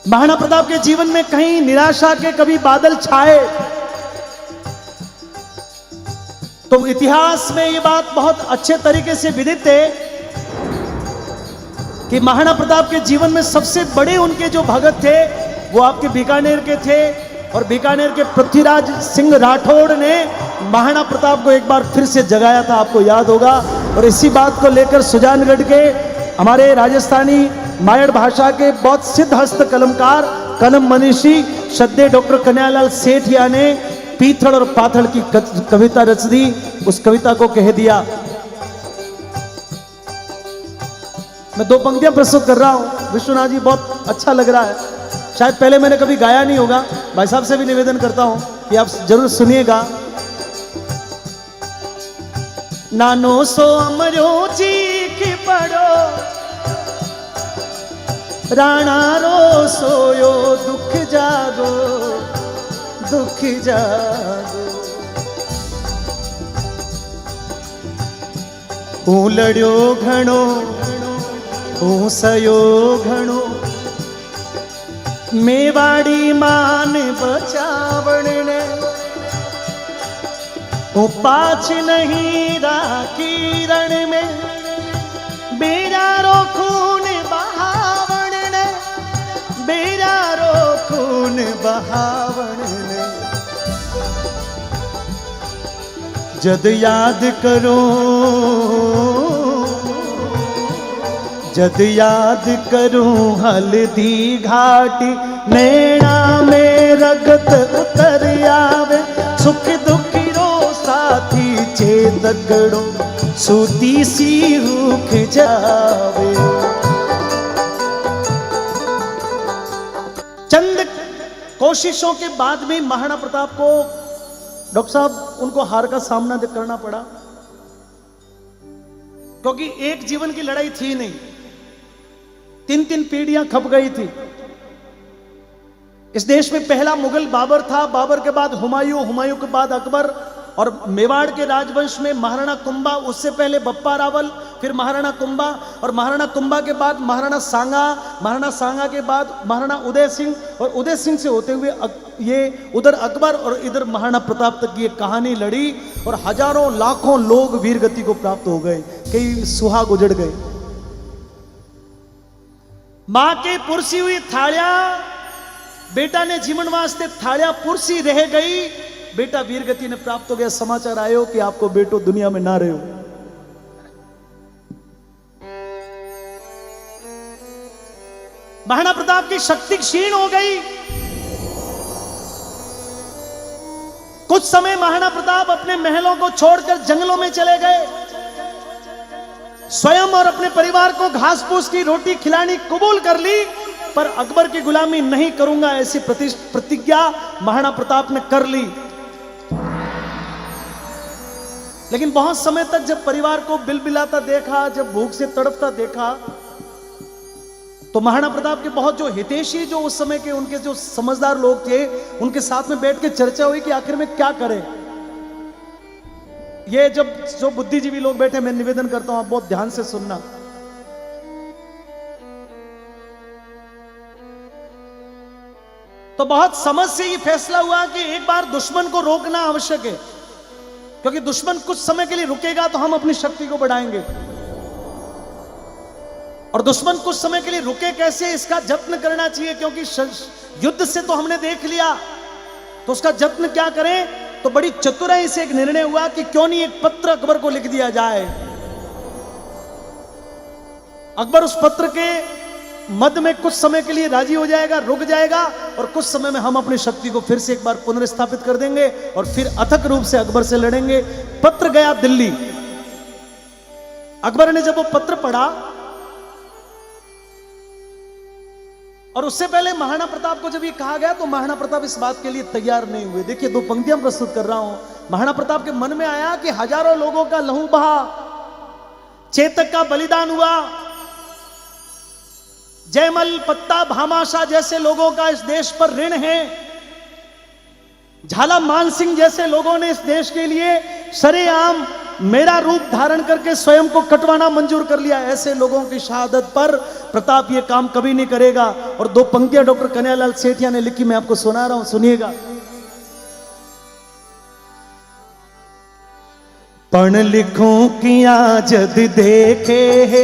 महाराणा प्रताप के जीवन में कहीं निराशा के कभी बादल छाए तो इतिहास में ये बात बहुत अच्छे तरीके से विदित है कि महाराणा प्रताप के जीवन में सबसे बड़े उनके जो भगत थे वो आपके बीकानेर के थे। और बीकानेर के पृथ्वीराज सिंह राठौड़ ने महाराणा प्रताप को एक बार फिर से जगाया था, आपको याद होगा। और इसी बात को लेकर सुजानगढ़ के हमारे राजस्थानी मायड़ भाषा के बहुत सिद्ध हस्त कलमकार कलम मनीषी श्रद्धेय डॉक्टर कन्हैयालाल सेठिया ने पीथड़ और पाथड़ की कविता रच दी। उस कविता को कह दिया, मैं दो पंक्तियां प्रस्तुत कर रहा हूं। विश्वनाथ जी बहुत अच्छा लग रहा है, शायद पहले मैंने कभी गाया नहीं होगा। भाई साहब से भी निवेदन करता हूं कि आप जरूर सुनिएगा। नानो सो अमरो चीख पड़ो, राणा रो सोयो दुख जागो, दुख जागो। हूँ लड़ियो घणो, हूँ सयो घणो, मेवाड़ी मान बचावण ने, हूँ पाछ नहीं राखी रण में, बेजारो खून बहावण ने, बेजारो खून बहावण ने। जद याद करो, जद याद करूं हल्दी घाटी, नैना में रगत उतर आवे, सुख दुखी रो साथी चेतकड़ो, सूती सी रूख जावे। चंद कोशिशों के बाद में महाराणा प्रताप को डॉक्टर साहब उनको हार का सामना करना पड़ा, क्योंकि एक जीवन की लड़ाई थी नहीं, तीन तीन पीढ़ियां खप गई थी। इस देश में पहला मुगल बाबर था, बाबर के बाद हुमायूं, हुमायूं के बाद अकबर, और मेवाड़ के राजवंश में महाराणा कुंभा, उससे पहले बप्पा रावल, फिर महाराणा कुंभा, और महाराणा कुंभा के बाद महाराणा सांगा, महाराणा सांगा के बाद महाराणा उदय सिंह, और उदय सिंह से होते हुए ये उधर अकबर और इधर महाराणा प्रताप तक ये कहानी लड़ी। और हजारों लाखों लोग वीरगति को प्राप्त हो गए, कई सुहाग उजड़ गए। मां के पुरसी हुई थालियां बेटा ने जीवन वास्ते थालियां पुरसी रह गई, बेटा वीरगति ने प्राप्त हो गया। समाचार आयो कि आपको बेटो दुनिया में ना रहे हो। महाराणा प्रताप की शक्ति क्षीण हो गई। कुछ समय महाराणा प्रताप अपने महलों को छोड़कर जंगलों में चले गए, स्वयं और अपने परिवार को घास फूस की रोटी खिलानी कबूल कर ली, पर अकबर की गुलामी नहीं करूंगा ऐसी प्रतिज्ञा महाराणा प्रताप ने कर ली। लेकिन बहुत समय तक जब परिवार को बिलबिलाता देखा, जब भूख से तड़पता देखा, तो महाराणा प्रताप के बहुत जो हितैषी, जो उस समय के उनके जो समझदार लोग थे, उनके साथ में बैठ के चर्चा हुई कि आखिर में क्या करें। ये जब जो बुद्धिजीवी लोग बैठे, मैं निवेदन करता हूं आप बहुत ध्यान से सुनना। तो बहुत समझ से ये फैसला हुआ कि एक बार दुश्मन को रोकना आवश्यक है, क्योंकि दुश्मन कुछ समय के लिए रुकेगा तो हम अपनी शक्ति को बढ़ाएंगे, और दुश्मन कुछ समय के लिए रुके कैसे, इसका जत्न करना चाहिए। क्योंकि युद्ध से तो हमने देख लिया, तो उसका जत्न क्या करें। तो बड़ी चतुराई से एक निर्णय हुआ कि क्यों नहीं एक पत्र अकबर को लिख दिया जाए। अकबर उस पत्र के मद में कुछ समय के लिए राजी हो जाएगा, रुक जाएगा, और कुछ समय में हम अपनी शक्ति को फिर से एक बार पुनर्स्थापित कर देंगे और फिर अथक रूप से अकबर से लड़ेंगे। पत्र गया दिल्ली। अकबर ने जब वो पत्र पढ़ा, और उससे पहले महाराणा प्रताप को जब ये कहा गया, तो महाराणा प्रताप इस बात के लिए तैयार नहीं हुए। देखिए, दो पंक्तियां प्रस्तुत कर रहा हूं। महाराणा प्रताप के मन में आया कि हजारों लोगों का लहू बहा, चेतक का बलिदान हुआ, जयमल, पत्ता, भामाशाह जैसे लोगों का इस देश पर ऋण है, झाला मान सिंह जैसे लोगों ने इस देश के लिए सरेआम मेरा रूप धारण करके स्वयं को कटवाना मंजूर कर लिया। ऐसे लोगों की शहादत पर प्रताप ये काम कभी नहीं करेगा। और दो पंक्तियां डॉक्टर कन्हैयालाल सेठिया ने लिखी, मैं आपको सुना रहा हूं, सुनिएगा। पण लिखूं किया जद देखे है,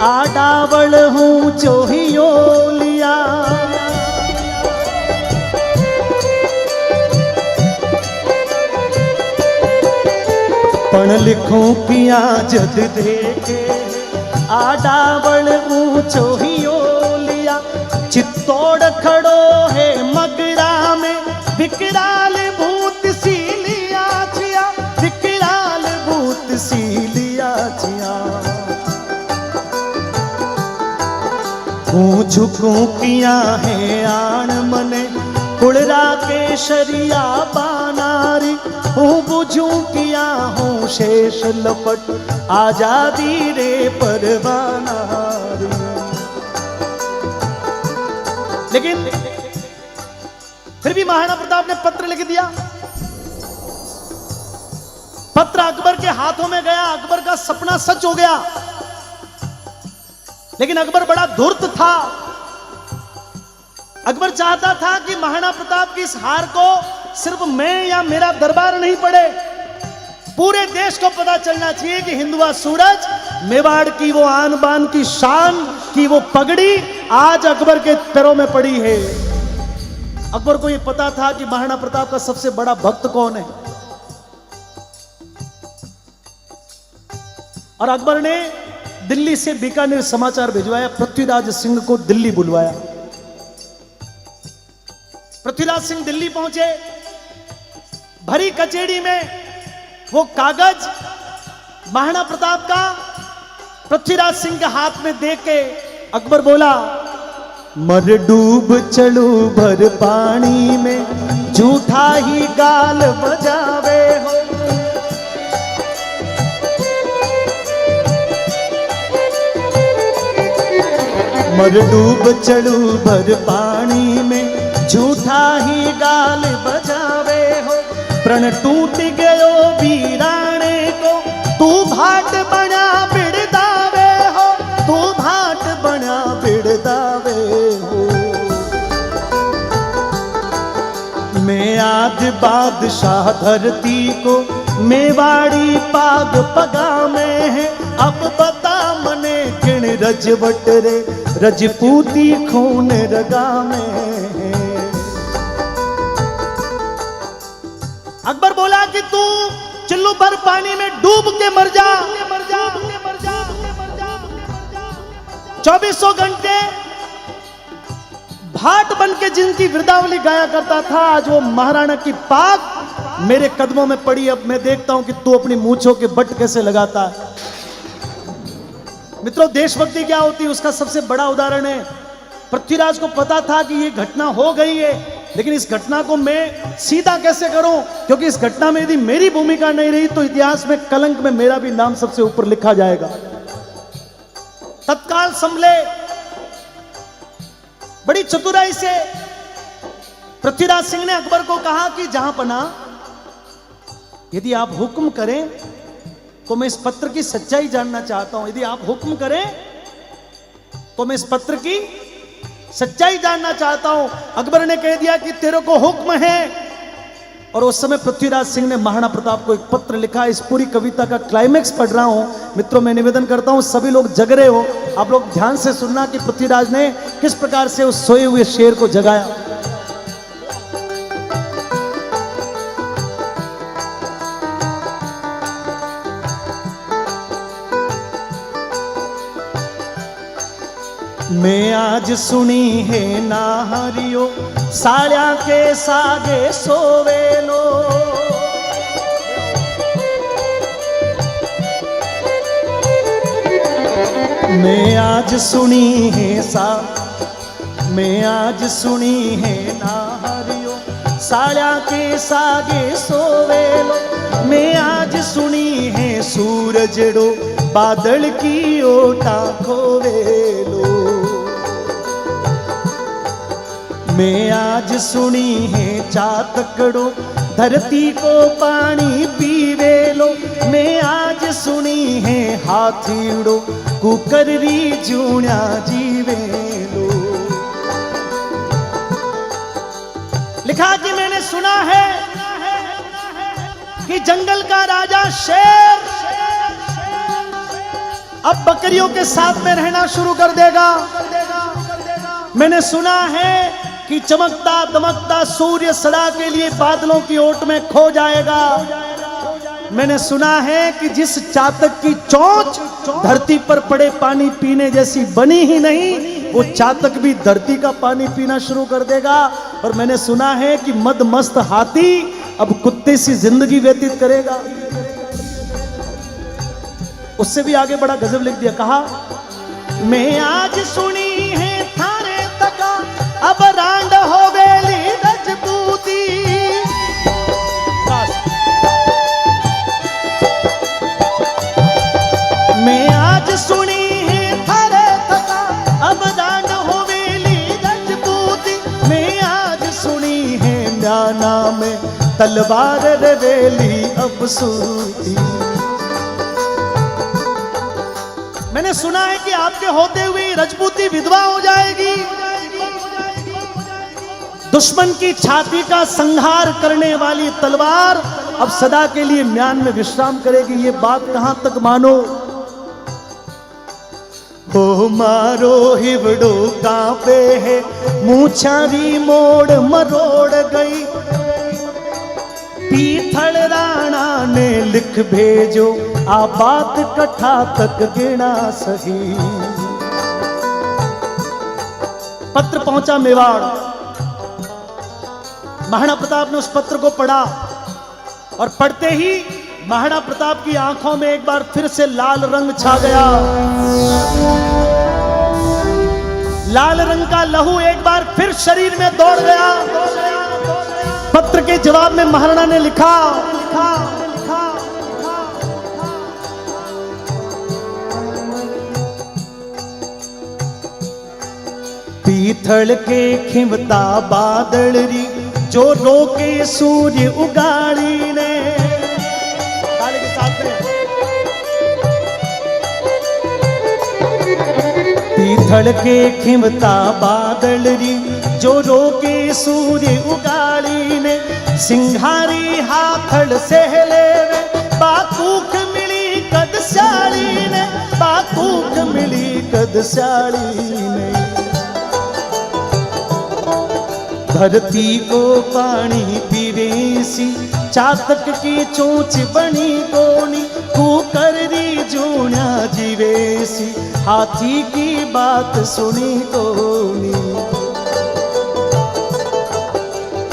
आडावल हूं चोहियो लिया। पण लिखूं किया जद देखे, आडावल ऊंचो ही लिया। चित्तौड़ खड़ो है मगरा में, विकराल भूत सी लिया छिया, विकराल भूत सी लिया छिया। झुकूं किया है आण मने, कुड़रा के शरिया बानारी। हूँ बुझूं किया हूँ शेष लपट, आजादी रे परवाना रे। लेकिन फिर भी महाराणा प्रताप ने पत्र लिख दिया। पत्र अकबर के हाथों में गया, अकबर का सपना सच हो गया। लेकिन अकबर बड़ा धूर्त था। अकबर चाहता था कि महाराणा प्रताप की इस हार को सिर्फ मैं या मेरा दरबार नहीं पड़े, पूरे देश को पता चलना चाहिए कि हिंदुआ सूरज, मेवाड़ की वो आन बान की शान की वो पगड़ी आज अकबर के पैरों में पड़ी है। अकबर को यह पता था कि महाराणा प्रताप का सबसे बड़ा भक्त कौन है। और अकबर ने दिल्ली से बीकानेर समाचार भिजवाया, पृथ्वीराज सिंह को दिल्ली बुलवाया। पृथ्वीराज सिंह दिल्ली पहुंचे। भरी कचेरी में वो कागज महाराणा प्रताप का पृथ्वीराज सिंह के हाथ में दे के अकबर बोला, मर डूब चलू भर पानी में, झूठा ही गाल बजावे हो। मर डूब चलू भर पानी में, झूठा ही गाल बजावे हो। प्रण टूट गयो वीराणे को, तू भाट बना बिड़दावे हो, तू भाट बना बिड़दावे हो। मैं आज बादशाह धरती को, मेवाड़ी पाग पगा में है। अब बता मने किण रजवट रे, रजपूती खून रगा में है। अकबर बोला कि तू चिल्लू भर पानी में डूब के मर जा, 2400 घंटे भाट बन के जिनकी वृद्धावली गाया करता था, आज वो महाराणा की पाग मेरे कदमों में पड़ी। अब मैं देखता हूं कि तू अपनी मूंछों के बट कैसे लगाता है। मित्रों, देशभक्ति क्या होती है उसका सबसे बड़ा उदाहरण है, पृथ्वीराज को पता था कि ये घटना हो गई है, लेकिन इस घटना को मैं सीधा कैसे करूं, क्योंकि इस घटना में यदि मेरी भूमिका नहीं रही तो इतिहास में कलंक में मेरा भी नाम सबसे ऊपर लिखा जाएगा। तत्काल संभले, बड़ी चतुराई से पृथ्वीराज सिंह ने अकबर को कहा कि जहां पना, यदि आप हुक्म करें तो मैं इस पत्र की सच्चाई जानना चाहता हूं। यदि आप हुक्म करें तो मैं इस पत्र की सच्चाई जानना चाहता हूं। अकबर ने कह दिया कि तेरे को हुक्म है। और उस समय पृथ्वीराज सिंह ने महाराणा प्रताप को एक पत्र लिखा। इस पूरी कविता का क्लाइमेक्स पढ़ रहा हूं। मित्रों, मैं निवेदन करता हूं सभी लोग जग रहे हो, आप लोग ध्यान से सुनना कि पृथ्वीराज ने किस प्रकार से उस सोए हुए शेर को जगाया। मैं आज सुनी है नाहरियो, साड़िया के सागे सोवेलो। मैं आज सुनी है नाहरियो, साड़िया के सागे सोवेलो। मैं आज सुनी है सूरजड़ो, बादल की ओटा खोवेलो। मैं आज सुनी है चातकड़ो, धरती को पानी पीवे लो, मैं आज सुनी है हाथीड़ो, कुकर री जूणा जीवे लो। लिखा कि मैंने सुना है कि जंगल का राजा शेर अब बकरियों के साथ में रहना शुरू कर देगा। मैंने सुना है कि चमकता दमकता सूर्य सदा के लिए बादलों की ओट में खो जाएगा। मैंने सुना है कि जिस चातक की चोंच धरती पर पड़े पानी पीने जैसी बनी ही नहीं, वो चातक भी धरती का पानी पीना शुरू कर देगा। और मैंने सुना है कि मदमस्त हाथी अब कुत्ते सी जिंदगी व्यतीत करेगा। उससे भी आगे बड़ा गजब लिख दिया, कहा मैं आज सुनी है थारे तका, अब रांड हो गई रजपूती। मैं आज सुनी है थारे तका, अब रांड हो गई रजपूती। मैं आज सुनी है म्याना में तलवार रवेली अब सूती। मैंने सुना है कि आपके होते हुए रजपूती विधवा हो जाएगी। दुश्मन की छाती का संहार करने वाली तलवार अब सदा के लिए म्यान में विश्राम करेगी। ये बात कहां तक मानो। हो मारो हिवड़ो कांपे है, मूछारी मोड़ मरोड़ गई। पीथल राणा ने लिख भेजो, आ बात कथा तक गिना सही। पत्र पहुंचा मेवाड़। महाराणा प्रताप ने उस पत्र को पढ़ा और पढ़ते ही महाराणा प्रताप की आंखों में एक बार फिर से लाल रंग छा गया। लाल रंग का लहू एक बार फिर शरीर में दौड़ गया। पत्र के जवाब में महाराणा ने लिखा, पीथल के खिमता बादल री, जो रोके सूर्य उगाड़ी ने। ताली के साथ में। पीथल के खिमता बादल री, जो रोके सूर्य उगाड़ी ने। सिंघारी हाथड़ सहले वे, बाकूक मिली कद स्याली ने। बाकूक मिली कद स्याली ने। धरती को पानी पीवेसी, चातक की चोंच बनी कोनी। कुकर री जूणा जीवेसी, हाथी की बात सुनी कोनी।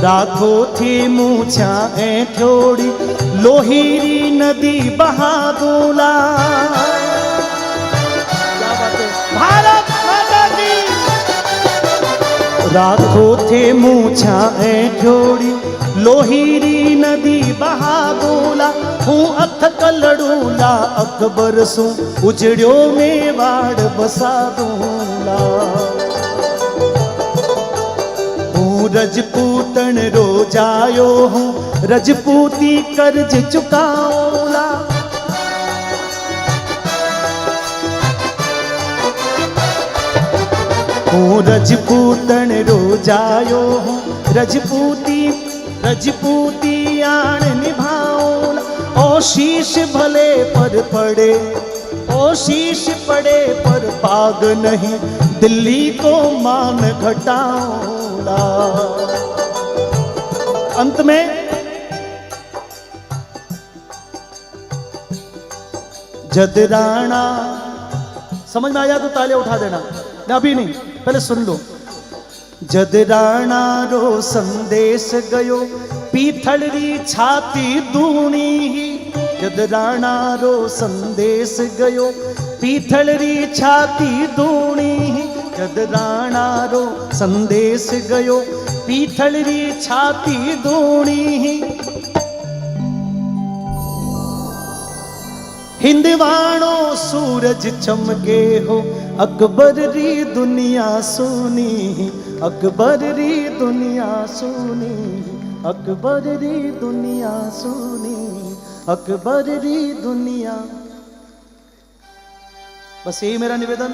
राखो थी मूछा ऐठोड़ी, लोहीरी नदी बहा दूला। भारत माता की। राखो थे मूछा ऐठोड़ी, लोहीरी नदी बहा दूला। हूँ अथ कलड़ूला अकबर सू, उजड़ियो मेवाड़ बसा दूला। रजपूतन रोजायो हूँ, रजपूती कर्ज चुकाऊला। हूँ रजपूतन रोजायो हूँ, रजपूती आन निभाऊला। ओ शीश भले पर पड़े, ओ शीश पड़े पर पाग नहीं, दिल्ली को मान घटाऊला। अंत में जदराणा, समझ में आया तो तालियां उठा देना, अभी नहीं, पहले सुन लो। जदराणा रो संदेश गयो, पीथल री छाती दूनी ही। जदराणा रो संदेश गयो, पीथल री छाती दूनी ही। जदराणा रो संदेश गयो, पीथल री छाती दूनी ही। हिंदवाणो सूरज चमके हो, अकबर री दुनिया सुनी। अकबर री दुनिया सुनी। अकबर री दुनिया सुनी, अकबर री दुनिया। बस यही मेरा निवेदन।